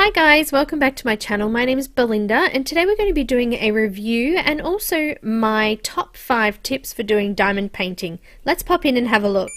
Hi guys, welcome back to my channel. My name is Belinda and today we're going to be doing a review and also my top 5 tips for doing diamond painting. Let's pop in and have a look.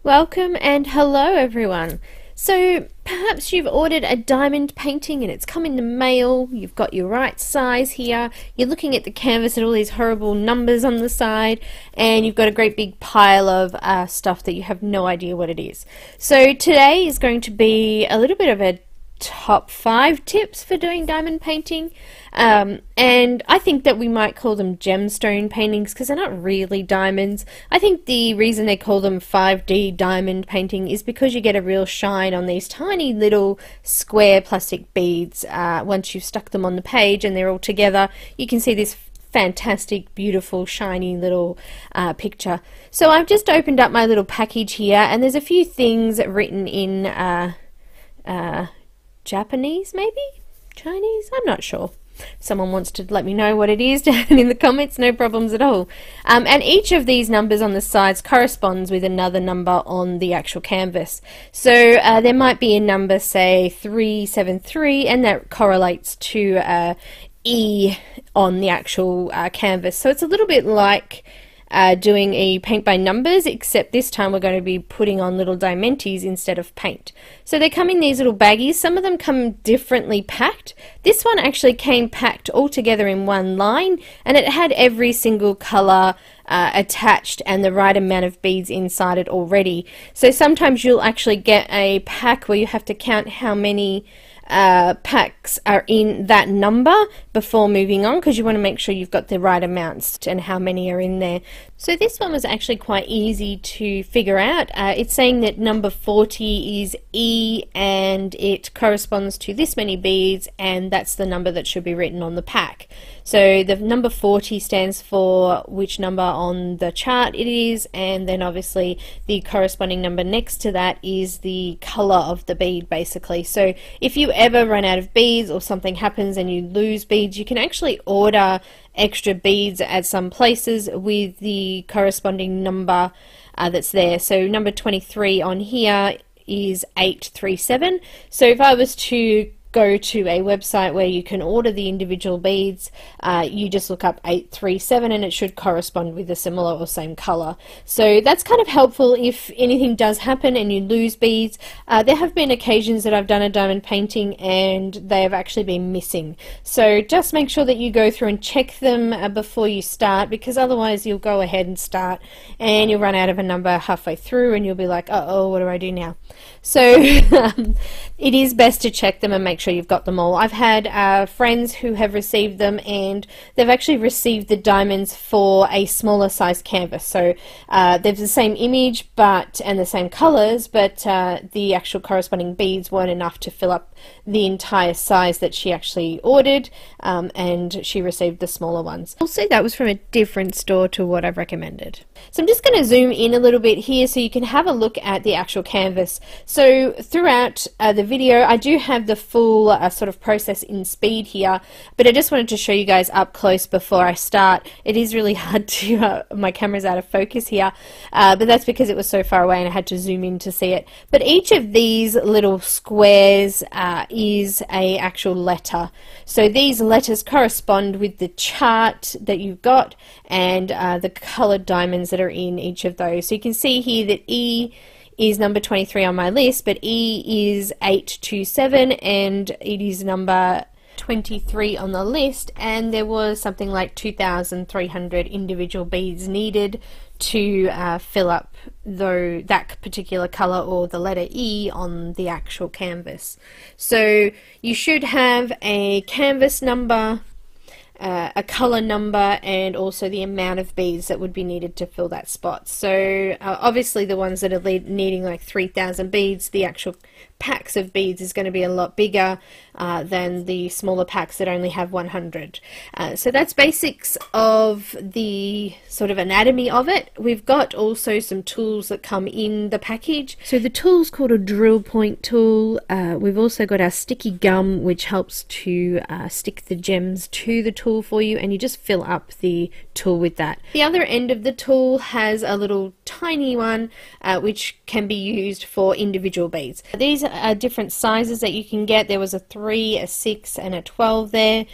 Welcome and hello everyone. So perhaps you've ordered a diamond painting and it's come in the mail, you've got your right size here, you're looking at the canvas at all these horrible numbers on the side, and you've got a great big pile of stuff that you have no idea what it is. So today is going to be a little bit of a top 5 tips for doing diamond painting, and I think that we might call them gemstone paintings because they're not really diamonds. I think the reason they call them 5D diamond painting is because you get a real shine on these tiny little square plastic beads. Once you've stuck them on the page and they're all together, you can see this fantastic, beautiful, shiny little picture. So I've just opened up my little package here and there's a few things written in Japanese, maybe? Chinese? I'm not sure. If someone wants to let me know what it is down in the comments, no problems at all. And each of these numbers on the sides corresponds with another number on the actual canvas. So there might be a number, say 373, and that correlates to E on the actual canvas. So it's a little bit like doing a paint by numbers, except this time we're going to be putting on little diamantes instead of paint. So they come in these little baggies. Some of them come differently packed. This one actually came packed all together in one line, and it had every single color attached and the right amount of beads inside it already. So sometimes you'll actually get a pack where you have to count how many packs are in that number before moving on, because you want to make sure you've got the right amounts and how many are in there. So this one was actually quite easy to figure out. It's saying that number 40 is E and it corresponds to this many beads, and that's the number that should be written on the pack. So the number 40 stands for which number on the chart it is, and then obviously the corresponding number next to that is the color of the bead, basically. So if you ever run out of beads or something happens and you lose beads, you can actually order extra beads at some places with the corresponding number that's there. So number 23 on here is 837. So if I was to go to a website where you can order the individual beads, you just look up 837 and it should correspond with a similar or same color. So that's kind of helpful if anything does happen and you lose beads. There have been occasions that I've done a diamond painting and they have actually been missing. So just make sure that you go through and check them before you start, because otherwise you'll go ahead and start and you'll run out of a number halfway through and you'll be like, uh-oh, what do I do now? So it is best to check them and make sure you've got them all. I've had friends who have received them and they've actually received the diamonds for a smaller size canvas. So they're the same image and the same colors, but the actual corresponding beads weren't enough to fill up the entire size that she actually ordered, and she received the smaller ones. Also, that was from a different store to what I've recommended. So I'm just going to zoom in a little bit here so you can have a look at the actual canvas. So throughout the video I do have the full sort of process in speed here, but I just wanted to show you guys up close before I start. It is really hard to, my camera's out of focus here, but that's because it was so far away and I had to zoom in to see it. But each of these little squares is a actual letter. So these letters correspond with the chart that you've got and the colored diamonds that are in each of those. So you can see here that E is number 23 on my list, but E is 827 and it is number 23 on the list, and there was something like 2,300 individual beads needed to fill up that particular color or the letter E on the actual canvas. So you should have a canvas number, a color number, and also the amount of beads that would be needed to fill that spot. So obviously the ones that are needing like 3,000 beads, the actual packs of beads is going to be a lot bigger than the smaller packs that only have 100. So that's basics of the sort of anatomy of it. We've got also some tools that come in the package. So the tool's called a drill point tool. We've also got our sticky gum, which helps to stick the gems to the tool for you, and you just fill up the tool with that. The other end of the tool has a little tiny one which can be used for individual beads. These are different sizes that you can get. There was a 3, a 6 and a 12 there.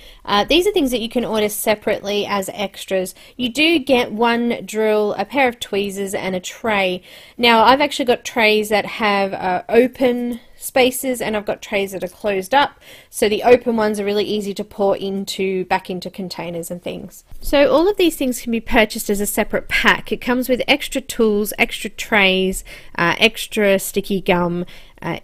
These are things that you can order separately as extras. You do get one drill, a pair of tweezers and a tray. Now I've actually got trays that have open spaces, and I've got trays that are closed up, so the open ones are really easy to pour back into containers and things. So all of these things can be purchased as a separate pack. It comes with extra tools, extra trays, extra sticky gum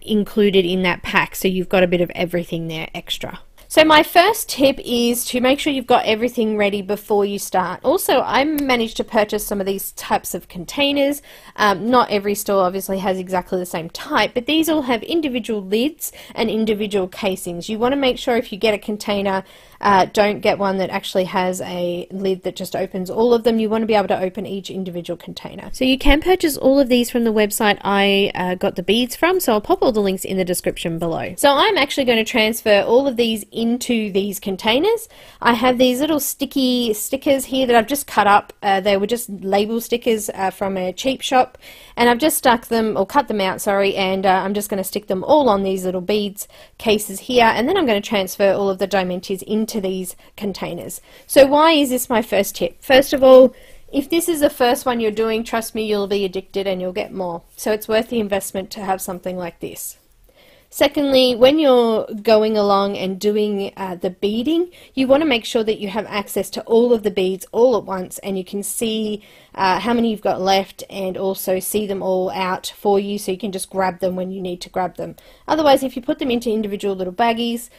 included in that pack, so you've got a bit of everything there extra. So my first tip is to make sure you've got everything ready before you start. Also, I managed to purchase some of these types of containers. Not every store obviously has exactly the same type, but these all have individual lids and individual casings. You want to make sure if you get a container, don't get one that actually has a lid that just opens all of them. You want to be able to open each individual container. So you can purchase all of these from the website I got the beads from, so I'll pop all the links in the description below. So I'm actually going to transfer all of these into these containers. I have these little sticky stickers here that I've just cut up. They were just label stickers from a cheap shop, and I've just stuck them, or cut them out, sorry, and I'm just going to stick them all on these little beads cases here, and then I'm going to transfer all of the diamantes into these containers. So why is this my first tip? First of all, if this is the first one you're doing, trust me, you'll be addicted and you'll get more. So it's worth the investment to have something like this. Secondly, when you're going along and doing the beading, you want to make sure that you have access to all of the beads all at once, and you can see how many you've got left, and also see them all out for you, so you can just grab them when you need to grab them. Otherwise, if you put them into individual little baggies,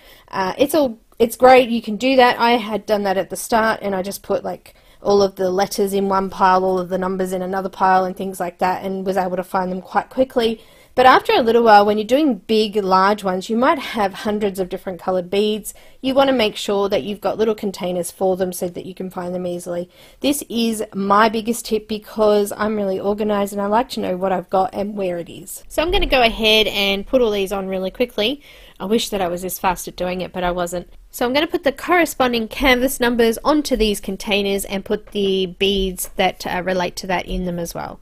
it's great, you can do that. I had done that at the start, and I just put like all of the letters in one pile, all of the numbers in another pile and things like that, and was able to find them quite quickly. But after a little while, when you're doing big, large ones, you might have hundreds of different coloured beads. You want to make sure that you've got little containers for them so that you can find them easily. This is my biggest tip because I'm really organised and I like to know what I've got and where it is. So I'm going to go ahead and put all these on really quickly. I wish that I was this fast at doing it, but I wasn't. So I'm going to put the corresponding canvas numbers onto these containers and put the beads that relate to that in them as well.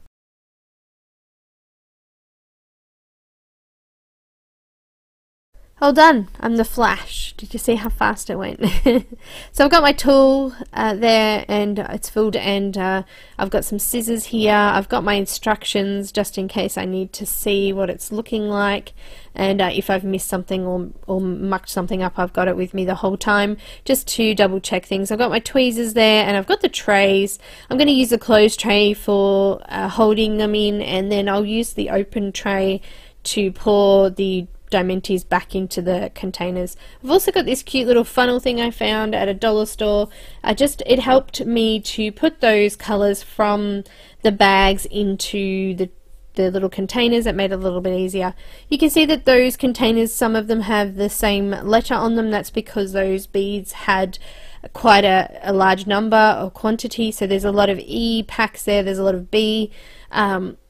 All done. I'm the Flash. Did you see how fast it went? So I've got my tool there, and it's filled, and I've got some scissors here. I've got my instructions just in case I need to see what it's looking like, and if I've missed something or mucked something up, I've got it with me the whole time just to double check things. I've got my tweezers there, and I've got the trays. I'm going to use the closed tray for holding them in, and then I'll use the open tray to pour the diamantes back into the containers. I've also got this cute little funnel thing I found at a dollar store. It helped me to put those colours from the bags into the little containers. It made it a little bit easier. You can see that those containers, some of them have the same letter on them. That's because those beads had quite a large number or quantity, so there's a lot of E packs there, there's a lot of B.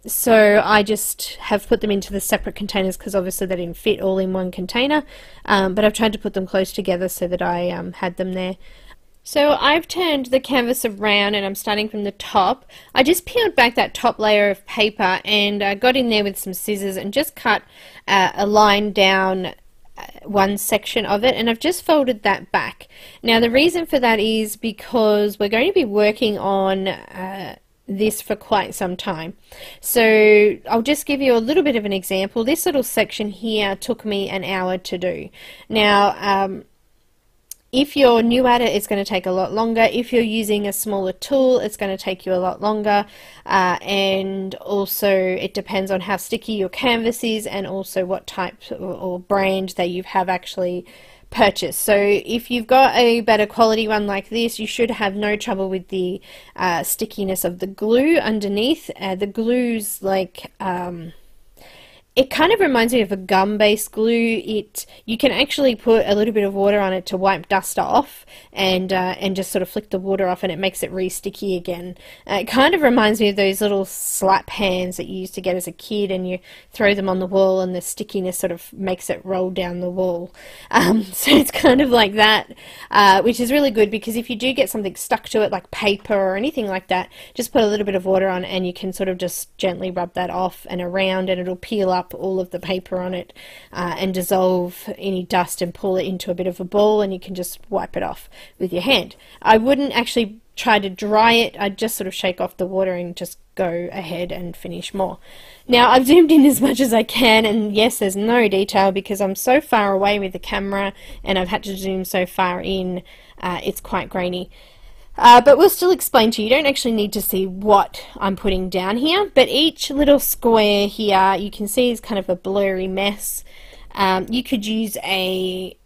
So I just have put them into the separate containers because obviously they didn't fit all in one container, but I've tried to put them close together so that I had them there. So I've turned the canvas around and I'm starting from the top. I just peeled back that top layer of paper and got in there with some scissors and just cut a line down one section of it, and I've just folded that back. Now the reason for that is because we're going to be working on this for quite some time. So I'll just give you a little bit of an example. This little section here took me an hour to do. Now if you're new at it, it's going to take a lot longer. If you're using a smaller tool, it's going to take you a lot longer. And also it depends on how sticky your canvas is and also what type or brand that you have actually purchased. So if you've got a better quality one like this, you should have no trouble with the stickiness of the glue underneath. The glue's like It kind of reminds me of a gum-based glue. You can actually put a little bit of water on it to wipe dust off, and just sort of flick the water off, and it makes it re-sticky again. It kind of reminds me of those little slap hands that you used to get as a kid, and you throw them on the wall, and the stickiness sort of makes it roll down the wall. So it's kind of like that, which is really good, because if you do get something stuck to it, like paper or anything like that, just put a little bit of water on, and you can sort of just gently rub that off and around, and it'll peel up all of the paper on it, and dissolve any dust and pull it into a bit of a ball, and you can just wipe it off with your hand. I wouldn't actually try to dry it. I'd just sort of shake off the water and just go ahead and finish more. Now, I've zoomed in as much as I can, and yes, there's no detail because I'm so far away with the camera and I've had to zoom so far in. It's quite grainy. But we'll still explain to you. You don't actually need to see what I'm putting down here, but each little square here you can see is kind of a blurry mess. You could use a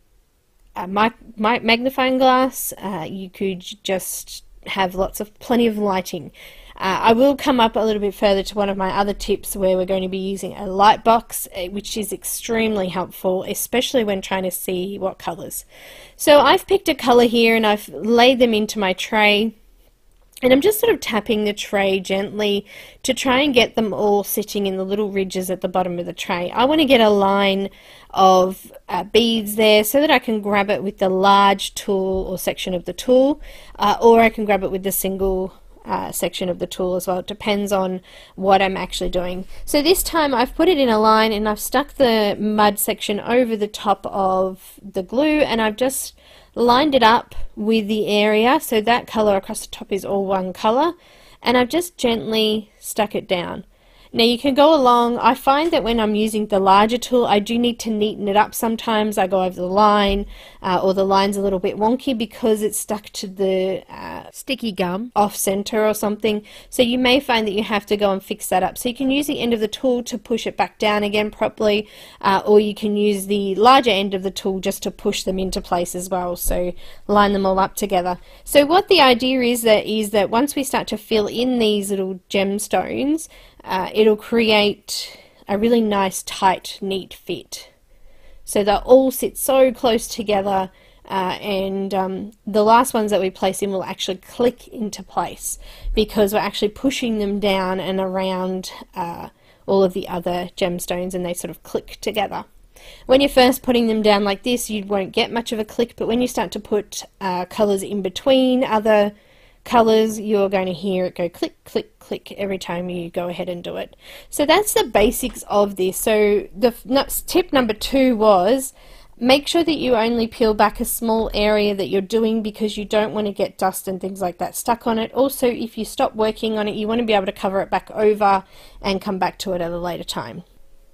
magnifying glass. You could just have plenty of lighting. I will come up a little bit further to one of my other tips where we're going to be using a light box, which is extremely helpful, especially when trying to see what colours. So I've picked a colour here and I've laid them into my tray, and I'm just sort of tapping the tray gently to try and get them all sitting in the little ridges at the bottom of the tray. I want to get a line of beads there so that I can grab it with the large tool or section of the tool, or I can grab it with the single section of the tool as well. It depends on what I'm actually doing. So this time I've put it in a line and I've stuck the mud section over the top of the glue, and I've just lined it up with the area so that colour across the top is all one colour, and I've just gently stuck it down. Now you can go along. I find that when I'm using the larger tool, I do need to neaten it up sometimes. I go over the line, or the line's a little bit wonky because it's stuck to the sticky gum off center or something. So you may find that you have to go and fix that up. So you can use the end of the tool to push it back down again properly, or you can use the larger end of the tool just to push them into place as well. So line them all up together. So what the idea is that once we start to fill in these little gemstones, it'll create a really nice, tight, neat fit. So they'll all sit so close together, and the last ones that we place in will actually click into place because we're actually pushing them down and around all of the other gemstones, and they sort of click together. When you're first putting them down like this, you won't get much of a click, but when you start to put colours in between other colours, you're going to hear it go click, click, click every time you go ahead and do it. So that's the basics of this. So the tip number 2 was make sure that you only peel back a small area that you're doing, because you don't want to get dust and things like that stuck on it. Also, if you stop working on it, you want to be able to cover it back over and come back to it at a later time.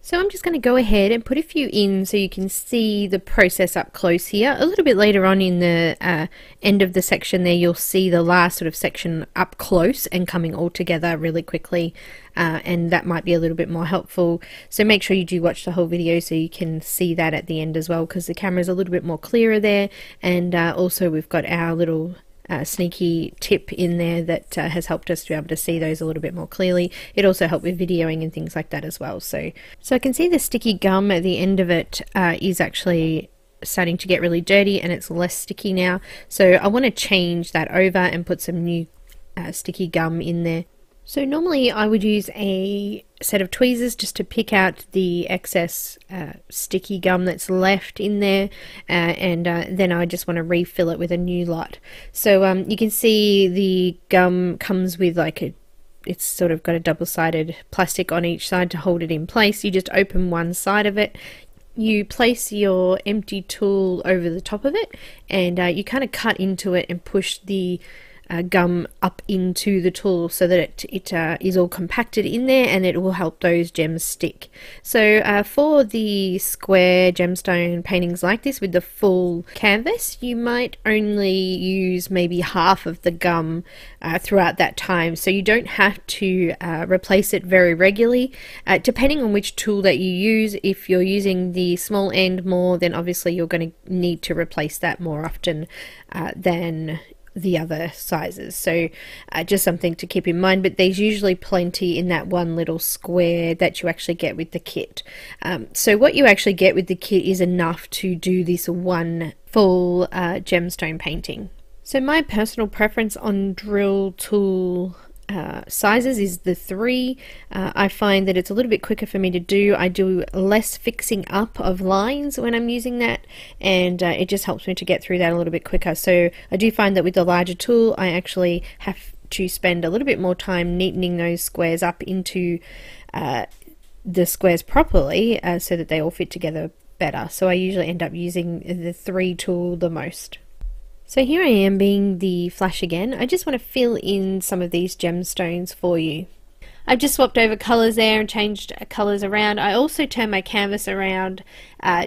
So I'm just going to go ahead and put a few in so you can see the process up close here. A little bit later on in the end of the section there, you'll see the last sort of section up close and coming all together really quickly, and that might be a little bit more helpful. So make sure you do watch the whole video so you can see that at the end as well, because the camera's a little bit more clearer there, and also we've got our little sneaky tip in there that has helped us to be able to see those a little bit more clearly. It also helped with videoing and things like that as well. So I can see the sticky gum at the end of it is actually starting to get really dirty, and it's less sticky now. So I want to change that over and put some new sticky gum in there. So normally I would use a set of tweezers just to pick out the excess sticky gum that's left in there, and then I just want to refill it with a new lot. So you can see the gum comes with it's sort of got a double-sided plastic on each side to hold it in place. You just open one side of it, you place your empty tool over the top of it, and you kind of cut into it and push the gum up into the tool so that it is all compacted in there, and it will help those gems stick. So for the square gemstone paintings like this with the full canvas, you might only use maybe half of the gum throughout that time, so you don't have to replace it very regularly. Depending on which tool that you use, if you're using the small end more, then obviously you're going to need to replace that more often than the other sizes. So just something to keep in mind, but there's usually plenty in that one little square that you actually get with the kit. So what you actually get with the kit is enough to do this one full gemstone painting. So my personal preference on drill tool sizes is the 3. I find that it's a little bit quicker for me to do. I do less fixing up of lines when I'm using that, and it just helps me to get through that a little bit quicker. So I do find that with the larger tool I actually have to spend a little bit more time neatening those squares up into the squares properly so that they all fit together better. So I usually end up using the 3 tool the most. So here I am being the flash again. I just want to fill in some of these gemstones for you. I've just swapped over colours there and changed colours around. I also turned my canvas around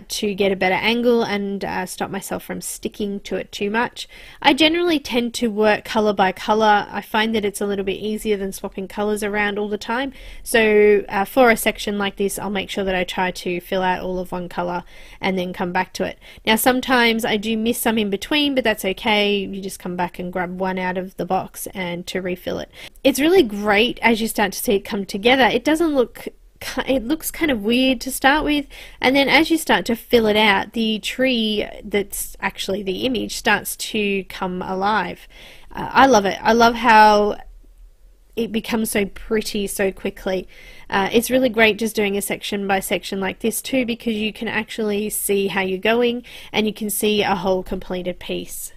to get a better angle and stop myself from sticking to it too much. I generally tend to work colour by colour. I find that it's a little bit easier than swapping colours around all the time. So for a section like this, I'll make sure that I try to fill out all of one colour and then come back to it. Now sometimes I do miss some in between, but that's okay. You just come back and grab one out of the box and to refill it. It's really great as you start to see it come together. It looks kind of weird to start with, and then as you start to fill it out, the tree that's actually the image starts to come alive. I love it. I love how it becomes so pretty so quickly. It's really great just doing a section by section like this too, because you can actually see how you're going and you can see a whole completed piece.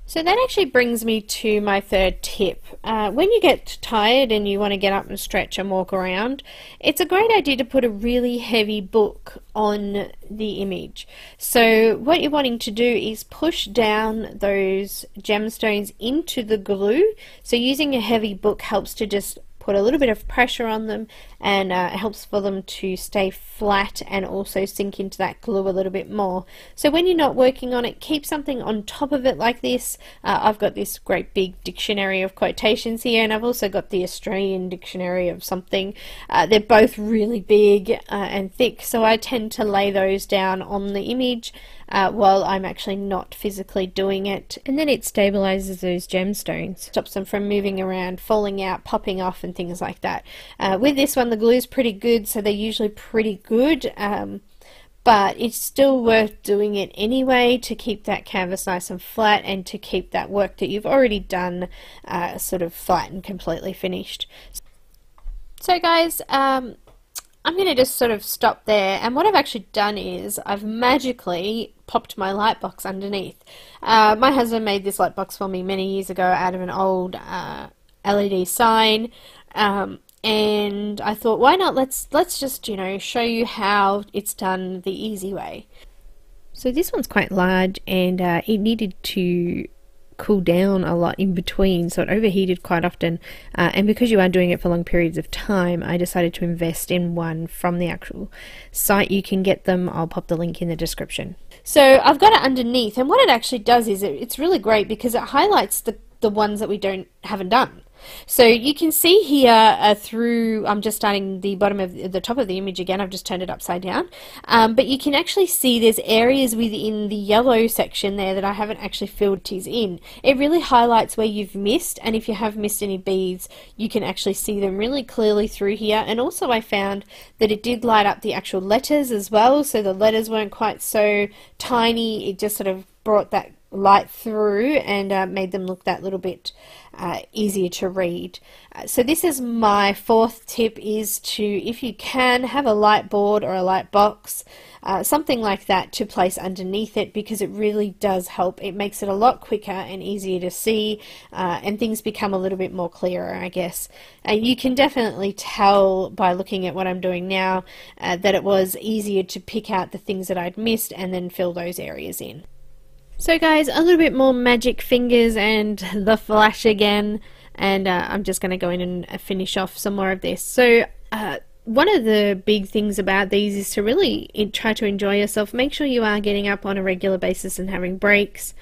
So that actually brings me to my 3rd tip. When you get tired and you want to get up and stretch and walk around, it's a great idea to put a really heavy book on the image. So what you're wanting to do is push down those gemstones into the glue. So using a heavy book helps to just put a little bit of pressure on them, and it helps for them to stay flat and also sink into that glue a little bit more. So when you're not working on it, keep something on top of it like this. I've got this great big dictionary of quotations here, and I've also got the Australian dictionary of something. They're both really big and thick, so I tend to lay those down on the image while I'm actually not physically doing it, and then it stabilizes those gemstones, stops them from moving around, falling out, popping off and things like that. With this one the glue is pretty good, so they're usually pretty good, but it's still worth doing it anyway to keep that canvas nice and flat and to keep that work that you've already done sort of flat and completely finished. So guys, I'm going to just sort of stop there, and what I've actually done is I've magically popped my light box underneath. My husband made this light box for me many years ago out of an old LED sign, and I thought, why not, let's just, you know, show you how it's done the easy way. So this one's quite large, and it needed to cool down a lot in between, so it overheated quite often, and because you are doing it for long periods of time, I decided to invest in one from the actual site. You can get them, I'll pop the link in the description. So I've got it underneath, and what it actually does is it's really great because it highlights the ones that we haven't done. So you can see here through, I'm just starting the bottom of the top of the image again, I've just turned it upside down, but you can actually see there's areas within the yellow section there that I haven't actually filled these in. It really highlights where you've missed, and if you have missed any beads you can actually see them really clearly through here. And also I found that it did light up the actual letters as well, so the letters weren't quite so tiny, it just sort of brought that light through and made them look that little bit easier to read. So this is my 4th tip, is to, if you can, have a light board or a light box, something like that to place underneath it, because it really does help. It makes it a lot quicker and easier to see, and things become a little bit more clearer, I guess. You can definitely tell by looking at what I'm doing now that it was easier to pick out the things that I'd missed and then fill those areas in. So guys, a little bit more magic fingers and the flash again, and I'm just going to go in and finish off some more of this. So one of the big things about these is to really try to enjoy yourself. Make sure you are getting up on a regular basis and having breaks.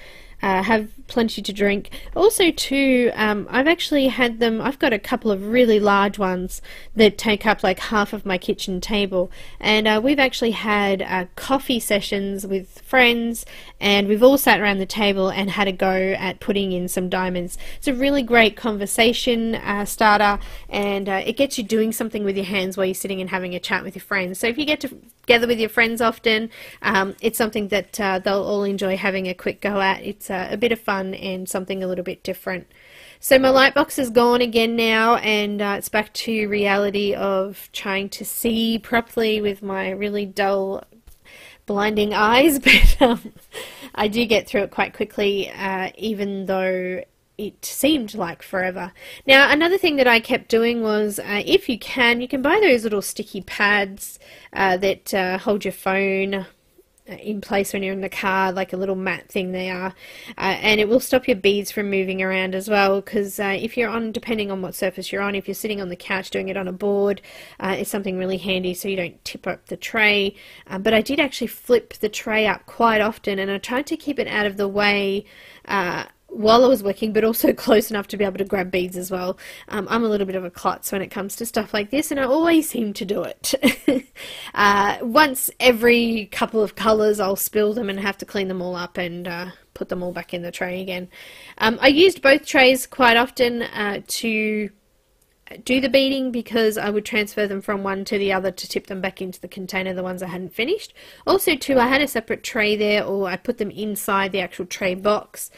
have plenty to drink. Also too, I've actually had them, I've got a couple of really large ones that take up like half of my kitchen table, and we've actually had coffee sessions with friends, and we've all sat around the table and had a go at putting in some diamonds. It's a really great conversation starter, and it gets you doing something with your hands while you're sitting and having a chat with your friends. So if you get together with your friends often, it's something that they'll all enjoy having a quick go at. It's a bit of fun and something a little bit different. So my light box is gone again now, and it's back to reality of trying to see properly with my really dull, blinding eyes, but I do get through it quite quickly, even though it seemed like forever. Now, another thing that I kept doing was, if you can buy those little sticky pads that hold your phone in place when you're in the car, like a little mat thing they are, and it will stop your beads from moving around as well, because if you're on, depending on what surface you're on, if you're sitting on the couch doing it on a board, it's something really handy so you don't tip up the tray. But I did actually flip the tray up quite often, and I tried to keep it out of the way while I was working, but also close enough to be able to grab beads as well. I'm a little bit of a klutz when it comes to stuff like this, and I always seem to do it. Once every couple of colours I'll spill them and have to clean them all up and put them all back in the tray again. I used both trays quite often to do the beading, because I would transfer them from one to the other to tip them back into the container, the ones I hadn't finished. Also too, I had a separate tray there, or I put them inside the actual tray box.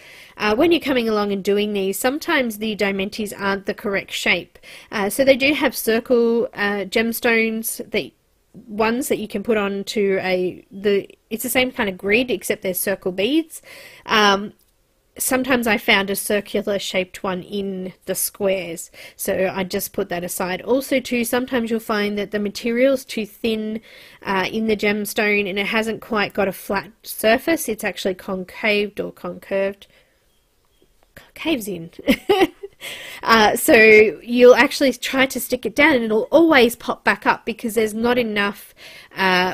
When you're coming along and doing these, sometimes the diamantes aren't the correct shape. So they do have circle gemstones, ones that you can put onto it's the same kind of grid except they're circle beads. Sometimes I found a circular shaped one in the squares, so I just put that aside. Also too, sometimes you'll find that the material's too thin in the gemstone and it hasn't quite got a flat surface. It's actually concaved or concurved. Caves in. So you'll actually try to stick it down and it'll always pop back up because there's not enough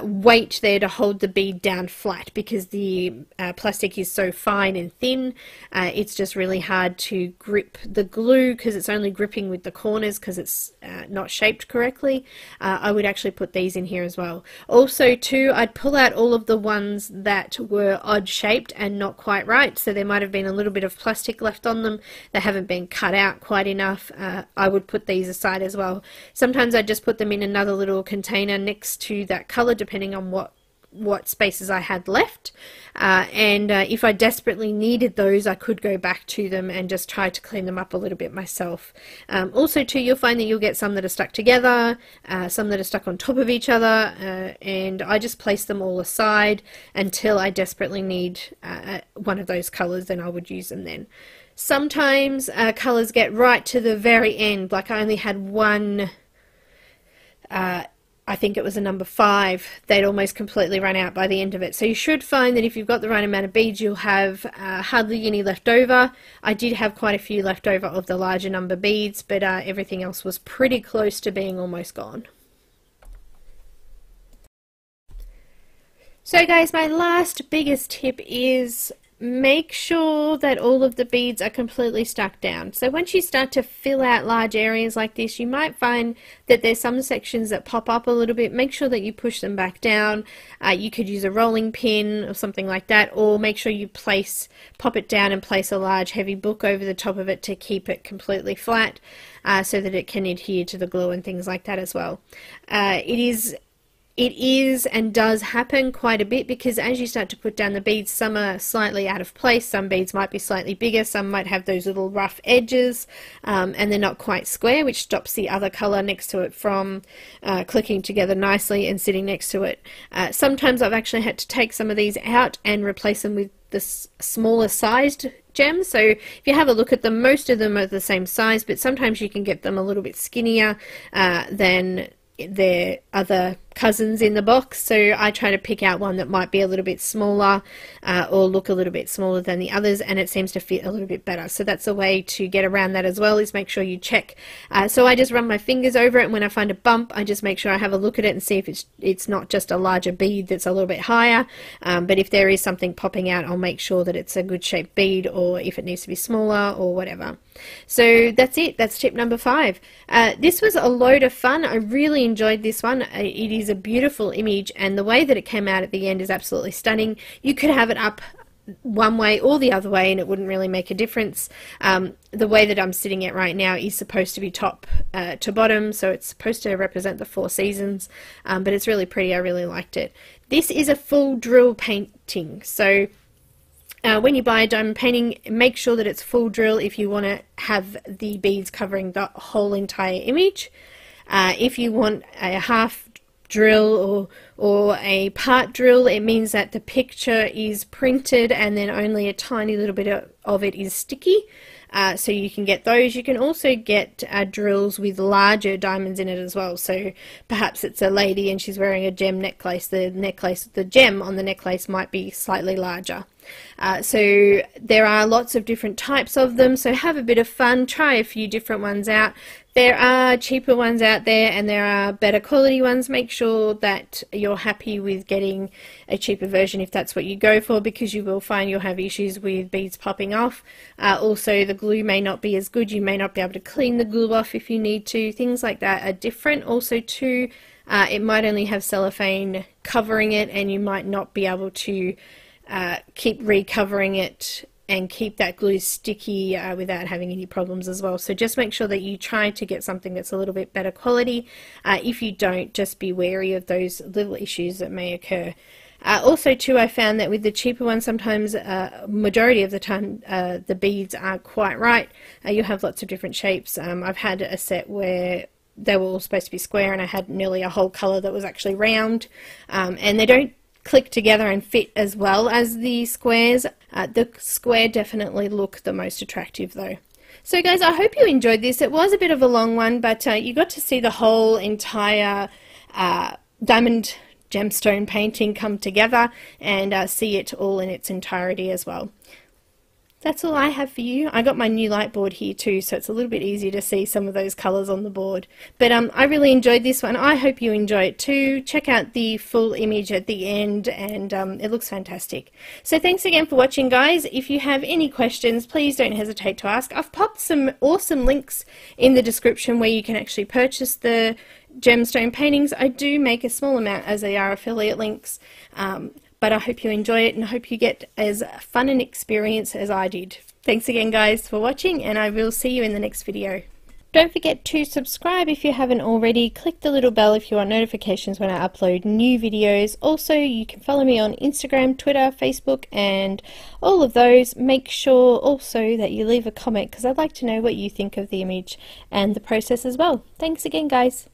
weight there to hold the bead down flat, because the plastic is so fine and thin. It's just really hard to grip the glue because it's only gripping with the corners because it's not shaped correctly. I would actually put these in here as well. Also too, I'd pull out all of the ones that were odd shaped and not quite right, so there might have been a little bit of plastic left on them that haven't been cut out quite enough. I would put these aside as well. Sometimes I just put them in another little container next to that color, depending on what spaces I had left, and if I desperately needed those, I could go back to them and just try to clean them up a little bit myself. Also too, you'll find that you'll get some that are stuck together, some that are stuck on top of each other, and I just place them all aside until I desperately need one of those colors, then I would use them then. Sometimes colors get right to the very end, like I only had one, I think it was a number 5, they'd almost completely run out by the end of it. So you should find that if you've got the right amount of beads, you'll have hardly any left over. I did have quite a few left over of the larger number beads, but everything else was pretty close to being almost gone. So guys, my last biggest tip is make sure that all of the beads are completely stuck down. So once you start to fill out large areas like this, you might find that there's some sections that pop up a little bit. Make sure that you push them back down. You could use a rolling pin or something like that, or make sure you pop it down and place a large heavy book over the top of it to keep it completely flat, so that it can adhere to the glue and things like that as well. It is and does happen quite a bit, because as you start to put down the beads, some are slightly out of place, some beads might be slightly bigger, some might have those little rough edges, and they're not quite square, which stops the other colour next to it from clicking together nicely and sitting next to it. Sometimes I've actually had to take some of these out and replace them with the smaller sized gems. So if you have a look at them, most of them are the same size, but sometimes you can get them a little bit skinnier than their other cousins in the box, so I try to pick out one that might be a little bit smaller or look a little bit smaller than the others, and it seems to fit a little bit better. So that's a way to get around that as well, is make sure you check. So I just run my fingers over it, and when I find a bump I just make sure I have a look at it and see if it's not just a larger bead that's a little bit higher, but if there is something popping out, I'll make sure that it's a good shaped bead, or if it needs to be smaller or whatever. So that's it. That's tip number 5. This was a load of fun. I really enjoyed this one. It is a beautiful image, and the way that it came out at the end is absolutely stunning. You could have it up one way or the other way and it wouldn't really make a difference. The way that I'm sitting it right now is supposed to be top to bottom, so it's supposed to represent the 4 seasons, but it's really pretty. I really liked it. This is a full drill painting, so when you buy a diamond painting, make sure that it's full drill if you want to have the beads covering the whole entire image. If you want a half drill or a part drill, it means that the picture is printed and then only a tiny little bit of it is sticky, so you can get those. You can also get drills with larger diamonds in it as well, so perhaps it's a lady and she's wearing a gem necklace. The gem on the necklace might be slightly larger. So there are lots of different types of them, so have a bit of fun, try a few different ones out. There are cheaper ones out there and there are better quality ones. Make sure that you're happy with getting a cheaper version if that's what you go for, because you will find you'll have issues with beads popping off. Also, the glue may not be as good. You may not be able to clean the glue off if you need to. Things like that are different. Also too, it might only have cellophane covering it and you might not be able to keep recovering it and keep that glue sticky without having any problems as well. So just make sure that you try to get something that's a little bit better quality. If you don't, just be wary of those little issues that may occur. Also too, I found that with the cheaper ones, sometimes majority of the time the beads are quite right. You'll have lots of different shapes. I've had a set where they were all supposed to be square and I had nearly a whole colour that was actually round, and they don't click together and fit as well as the squares. The square definitely look the most attractive though. So guys, I hope you enjoyed this. It was a bit of a long one, but you got to see the whole entire diamond gemstone painting come together and see it all in its entirety as well. That's all I have for you. I got my new light board here too, so it's a little bit easier to see some of those colours on the board. But I really enjoyed this one. I hope you enjoy it too. Check out the full image at the end, and it looks fantastic. So thanks again for watching, guys. If you have any questions, please don't hesitate to ask. I've popped some awesome links in the description where you can actually purchase the gemstone paintings. I do make a small amount as they are affiliate links. But I hope you enjoy it and I hope you get as fun an experience as I did. Thanks again, guys, for watching, and I will see you in the next video. Don't forget to subscribe if you haven't already. Click the little bell if you want notifications when I upload new videos. Also, you can follow me on Instagram, Twitter, Facebook, and all of those. Make sure also that you leave a comment because I'd like to know what you think of the image and the process as well. Thanks again, guys.